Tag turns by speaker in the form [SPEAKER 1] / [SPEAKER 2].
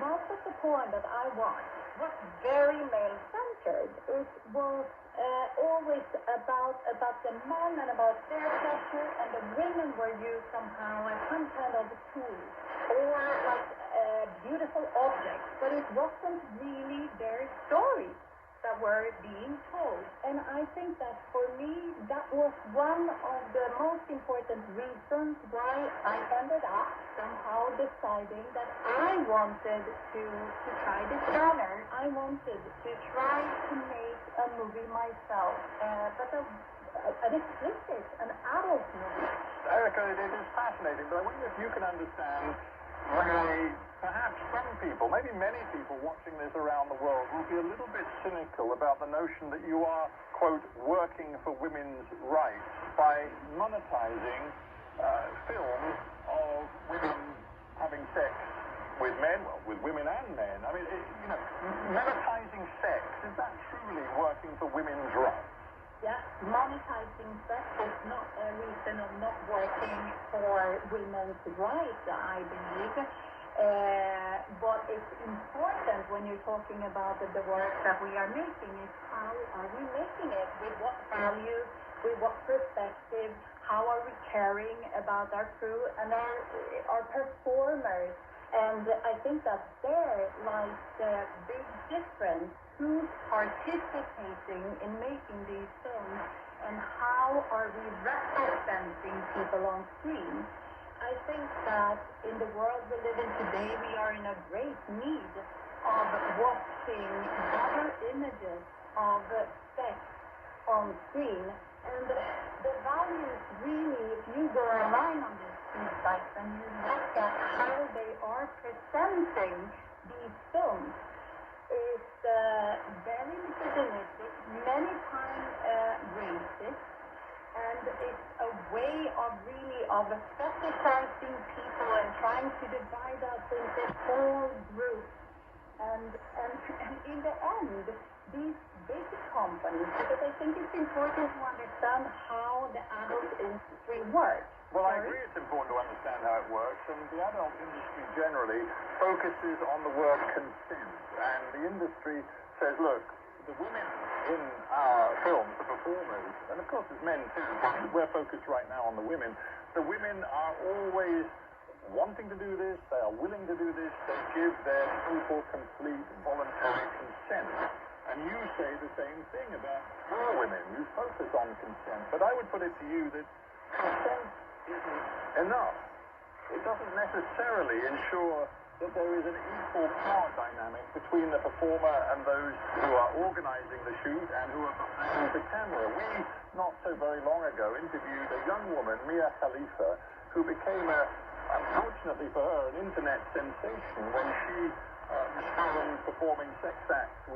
[SPEAKER 1] most of the porn that I watched was very male-centered. It was always about the men and about their pleasure, and the women were used somehow as some kind of a tool or like beautiful objects, but it wasn't really their stories that were being told. And I think that for me, that was one of the most important reasons why I ended up somehow deciding that I wanted to try this genre. I wanted to try to make a movie myself, but an explicit, an adult movie.
[SPEAKER 2] Erica, it is fascinating, but I wonder if you can understand why perhaps some people, maybe many people watching this around the world will be a little bit cynical about the notion that you are, quote, working for women's rights by monetizing films of women having sex with men, well, with women and men. I mean, monetizing sex, is that truly working for women's rights?
[SPEAKER 1] Yeah, monetizing sex is not a reason of not working for women's rights, I believe. What is important when you're talking about the work that we are making is how are we making it, with what values, with what perspective, how are we caring about our crew and our performers. And I think that there lies the big difference. Who's participating in making these films and how are we representing people on screen? I think that in the world we live in today, we are in a great need of watching better images of sex on screen. And the values really, if you go online on these sites and you look at how they are presenting these films, is very misogynistic, many times racist, and it's a way of really of fetishizing people and trying to divide us into small groups. And in the end, these big companies, because I think it's important to understand how the adult industry works.
[SPEAKER 2] Well, I agree it's important to understand how it works, and the adult industry generally focuses on the word consent, and the industry says, look, the women in our films, the performers, and of course there's men too, but we're focused right now on the women are always wanting to do this, they are willing to do this, they give their total, complete, voluntary consent. And you say the same thing about our women, you focus on consent, but I would put it to you that consent isn't enough. It doesn't necessarily ensure that there is an equal power dynamic between the performer and those who are organizing the shoot and who are behind the camera. We, not so very long ago, interviewed a young woman, Mia Khalifa, who became, unfortunately for her, an internet sensation when she was found performing sex acts with